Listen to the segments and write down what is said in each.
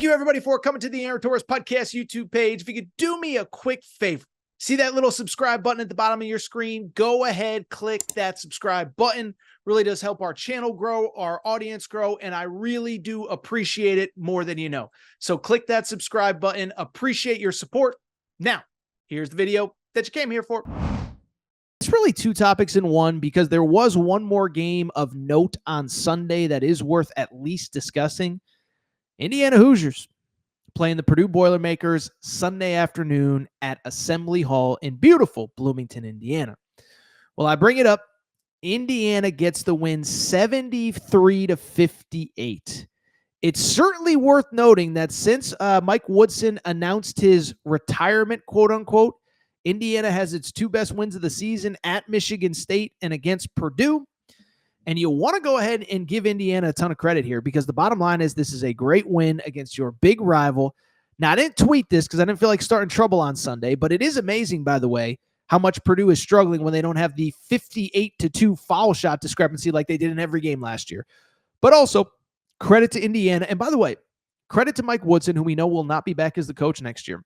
Thank you, everybody, for coming to the Aaron Torres Podcast YouTube page. If you could do me a quick favor, see that little subscribe button at the bottom of your screen? Go ahead, click that subscribe button. Really does help our channel grow, our audience grow, and I really do appreciate it more than you know. So click that subscribe button. Appreciate your support. Now, here's the video that you came here for. It's really two topics in one because there was one more game of note on Sunday that is worth at least discussing. Indiana Hoosiers playing the Purdue Boilermakers Sunday afternoon at Assembly Hall in beautiful Bloomington, Indiana. Well, I bring it up. Indiana gets the win 73-58. It's certainly worth noting that since Mike Woodson announced his retirement, quote unquote, Indiana has its two best wins of the season at Michigan State and against Purdue. And you want to go ahead and give Indiana a ton of credit here because the bottom line is this is a great win against your big rival. Now, I didn't tweet this because I didn't feel like starting trouble on Sunday, but it is amazing, by the way, how much Purdue is struggling when they don't have the 58-2 foul shot discrepancy like they did in every game last year. But also, credit to Indiana. And by the way, credit to Mike Woodson, who we know will not be back as the coach next year.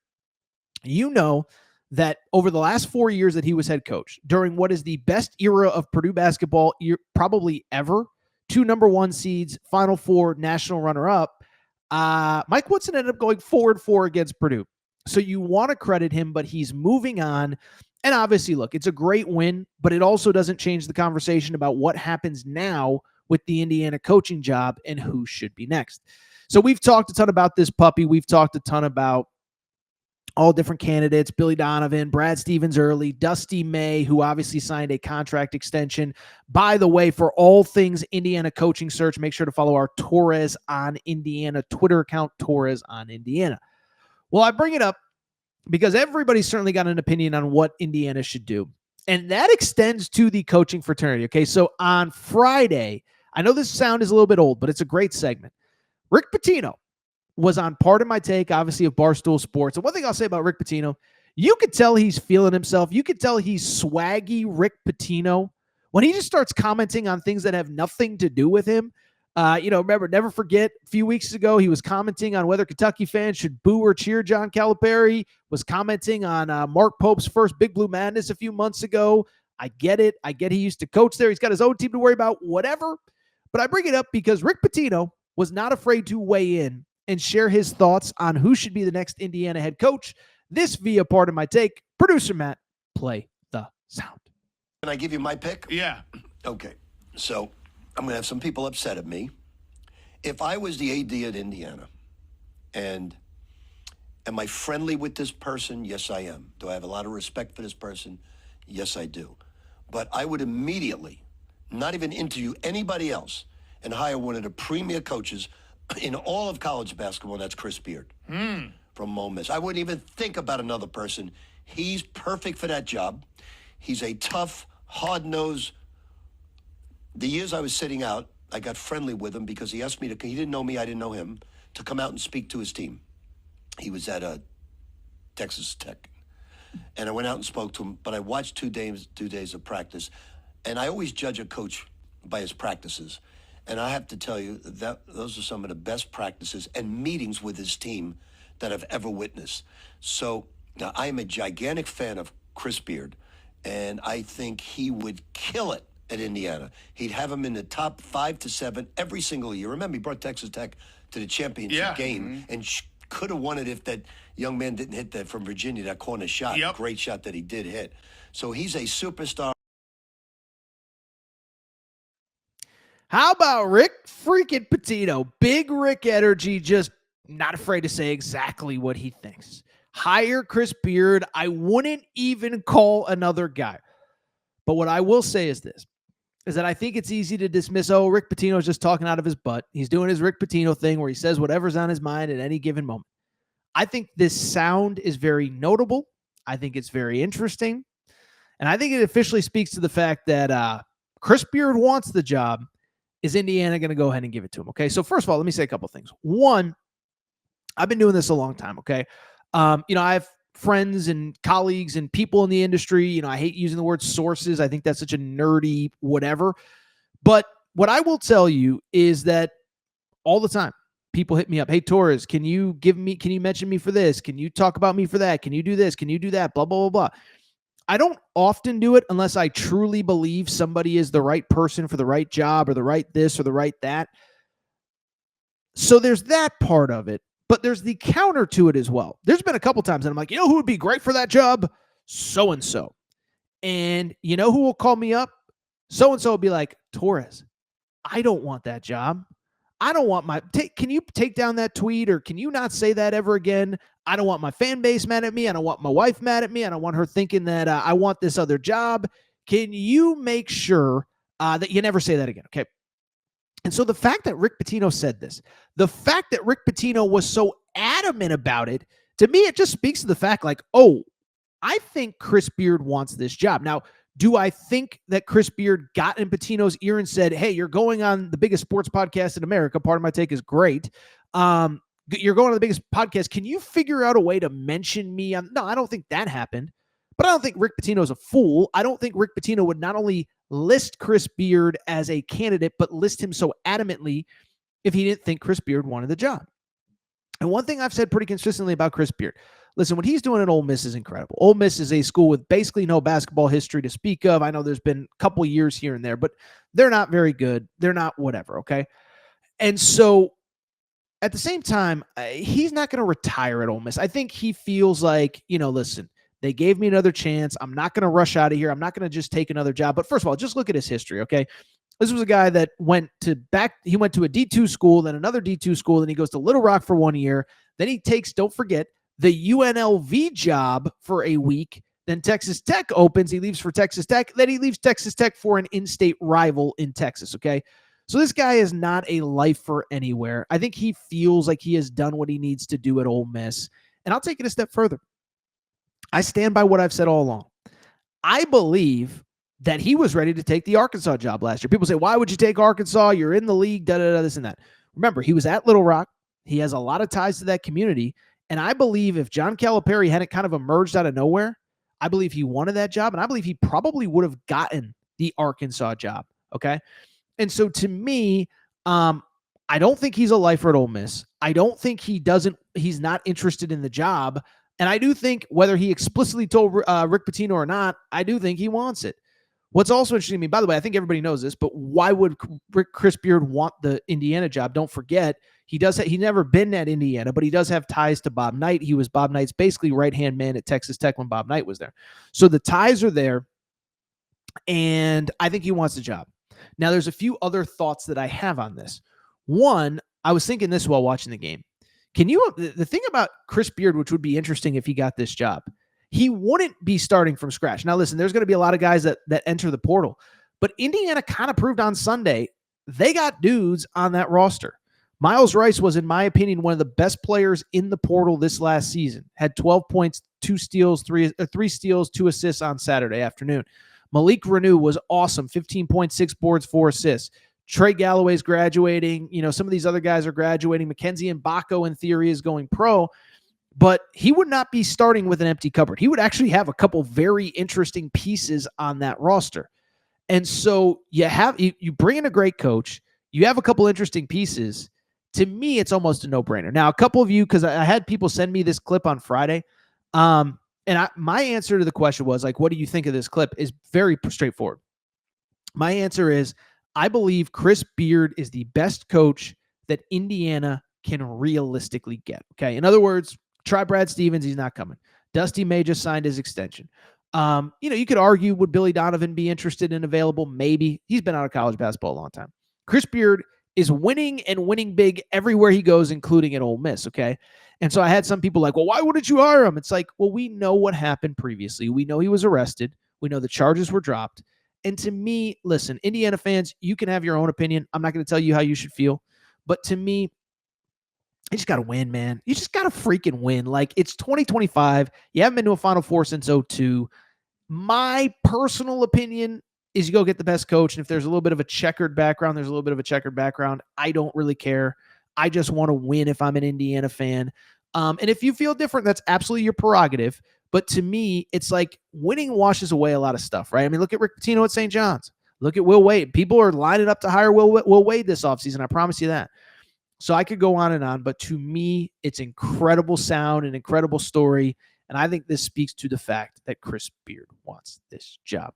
You know that over the last 4 years that he was head coach, during what is the best era of Purdue basketball probably ever, 2 number 1 seeds, Final Four, national runner-up, Mike Woodson ended up going 4-4 against Purdue. So you want to credit him, but he's moving on. And obviously, look, it's a great win, but it also doesn't change the conversation about what happens now with the Indiana coaching job and who should be next. So we've talked a ton about this puppy. We've talked a ton about all different candidates, Billy Donovan, Brad Stevens early, Dusty May, who obviously signed a contract extension. By the way, for all things Indiana coaching search, make sure to follow our Torres on Indiana Twitter account, Torres on Indiana. Well, I bring it up because everybody's certainly got an opinion on what Indiana should do. And that extends to the coaching fraternity. Okay, so on Friday, I know this sound is a little bit old, but it's a great segment. Rick Pitino was on Part of My Take, obviously, of Barstool Sports. And one thing I'll say about Rick Pitino, you could tell he's feeling himself. You could tell he's swaggy Rick Pitino when he just starts commenting on things that have nothing to do with him. Remember, never forget, a few weeks ago, he was commenting on whether Kentucky fans should boo or cheer John Calipari, was commenting on Mark Pope's first Big Blue Madness a few months ago. I get it. I get he used to coach there. He's got his own team to worry about, whatever. But I bring it up because Rick Pitino was not afraid to weigh in and share his thoughts on who should be the next Indiana head coach. This via Part of My Take. Producer Matt, play the sound. Can I give you my pick? Yeah. Okay. So I'm going to have some people upset at me. If I was the AD at Indiana, and am I friendly with this person? Yes, I am. Do I have a lot of respect for this person? Yes, I do. But I would immediately not even interview anybody else and hire one of the premier coaches in all of college basketball, and that's Chris Beard from Ole Miss. I wouldn't even think about another person. He's perfect for that job. He's a tough, hard-nosed. The years I was sitting out, I got friendly with him because he asked me to, he didn't know me, I didn't know him, to come out and speak to his team. He was at Texas Tech. And I went out and spoke to him, but I watched 2 days of practice. And I always judge a coach by his practices. And I have to tell you that those are some of the best practices and meetings with his team that I've ever witnessed. So now I am a gigantic fan of Chris Beard, and I think he would kill it at Indiana. He'd have him in the top 5 to 7 every single year. Remember, he brought Texas Tech to the championship game and could have won it if that young man didn't hit that from Virginia, that corner shot, great shot that he did hit. So he's a superstar. How about Rick freaking Pitino? Big Rick energy, just not afraid to say exactly what he thinks. Hire Chris Beard. I wouldn't even call another guy. But what I will say is this, is that I think it's easy to dismiss, Rick Pitino's just talking out of his butt. He's doing his Rick Pitino thing where he says whatever's on his mind at any given moment. I think this sound is very notable. I think it's very interesting. And I think it officially speaks to the fact that Chris Beard wants the job. Is Indiana going to go ahead and give it to him? Okay, so first of all, let me say a couple things. One, I've been doing this a long time, okay? I have friends and colleagues and people in the industry. I hate using the word sources. I think that's such a nerdy whatever. But what I will tell you is that all the time, people hit me up. Hey, Torres, can you mention me for this? Can you talk about me for that? Can you do this? Can you do that? Blah, blah, blah, blah. I don't often do it unless I truly believe somebody is the right person for the right job or the right this or the right that. So there's that part of it, but there's the counter to it as well. There's been a couple times that I'm like, you know who would be great for that job? So-and-so. And you know who will call me up? So-and-so will be like, Torres, I don't want that job. I don't want can you take down that tweet, or can you not say that ever again? I don't want my fan base mad at me. I don't want my wife mad at me. I don't want her thinking that I want this other job. Can you make sure that you never say that again? Okay. And so the fact that Rick Pitino said this, the fact that Rick Pitino was so adamant about it, to me, it just speaks to the fact like, oh, I think Chris Beard wants this job. Now, do I think that Chris Beard got in Pitino's ear and said, hey, you're going on the biggest sports podcast in America? Part of my take is great. You're going on the biggest podcast. Can you figure out a way to mention me? No, I don't think that happened. But I don't think Rick Pitino is a fool. I don't think Rick Pitino would not only list Chris Beard as a candidate, but list him so adamantly if he didn't think Chris Beard wanted the job. And one thing I've said pretty consistently about Chris Beard, listen, what he's doing at Ole Miss is incredible. Ole Miss is a school with basically no basketball history to speak of. I know there's been a couple years here and there, but they're not very good. They're not whatever, okay? And so at the same time, he's not going to retire at Ole Miss. I think he feels like, listen, they gave me another chance. I'm not going to rush out of here. I'm not going to just take another job. But first of all, just look at his history, okay? This was a guy that went to a D2 school, then another D2 school, then he goes to Little Rock for 1 year. Then he takes, don't forget, the UNLV job for a week. Then Texas Tech opens. He leaves for Texas Tech. Then he leaves Texas Tech for an in-state rival in Texas, okay? So this guy is not a lifer anywhere. I think he feels like he has done what he needs to do at Ole Miss. And I'll take it a step further. I stand by what I've said all along. I believe that he was ready to take the Arkansas job last year. People say, why would you take Arkansas? You're in the league, this and that. Remember, he was at Little Rock. He has a lot of ties to that community. And I believe if John Calipari hadn't kind of emerged out of nowhere, I believe he wanted that job. And I believe he probably would have gotten the Arkansas job. Okay. And so to me, I don't think he's a lifer at Ole Miss. I don't think he's not interested in the job. And I do think whether he explicitly told Rick Pitino or not, I do think he wants it. What's also interesting to me, by the way, I think everybody knows this, but why would Chris Beard want the Indiana job? Don't forget, he's never been at Indiana, but he does have ties to Bob Knight. He was Bob Knight's basically right-hand man at Texas Tech when Bob Knight was there. So the ties are there, and I think he wants the job. Now, there's a few other thoughts that I have on this. One, I was thinking this while watching the game. The thing about Chris Beard, which would be interesting if he got this job, he wouldn't be starting from scratch. Now, listen, there's going to be a lot of guys that enter the portal, but Indiana kind of proved on Sunday they got dudes on that roster. Miles Rice was, in my opinion, one of the best players in the portal this last season. Had 12 points, 2 steals, 3 steals, 2 assists on Saturday afternoon. Malik Renew was awesome, 15.6 boards, 4 assists. Trey Galloway's graduating. Some of these other guys are graduating. Mackenzie Mbako, in theory, is going pro. But he would not be starting with an empty cupboard. He would actually have a couple very interesting pieces on that roster. And so you bring in a great coach. You have a couple interesting pieces. To me, it's almost a no-brainer. Now, a couple of you, because I had people send me this clip on Friday, and my answer to the question was, like, what do you think of this clip, is very straightforward. My answer is, I believe Chris Beard is the best coach that Indiana can realistically get. Okay. In other words, try Brad Stevens. He's not coming. Dusty May just signed his extension. You could argue, would Billy Donovan be interested and available? Maybe. He's been out of college basketball a long time. Chris Beard is winning and winning big everywhere he goes, including at Ole Miss. Okay. And so I had some people like, well, why wouldn't you hire him? It's like, well, we know what happened previously. We know he was arrested. We know the charges were dropped. And to me, listen, Indiana fans, you can have your own opinion. I'm not going to tell you how you should feel. But to me, you just got to win, man. You just got to freaking win. Like, it's 2025. You haven't been to a Final Four since 2002. My personal opinion is you go get the best coach. And if there's a little bit of a checkered background, there's a little bit of a checkered background. I don't really care. I just want to win if I'm an Indiana fan. And if you feel different, that's absolutely your prerogative. But to me, it's like winning washes away a lot of stuff, right? I mean, look at Rick Pitino at St. John's. Look at Will Wade. People are lining up to hire Will Wade this offseason. I promise you that. So I could go on, but to me, it's incredible sound, an incredible story. And I think this speaks to the fact that Chris Beard wants this job.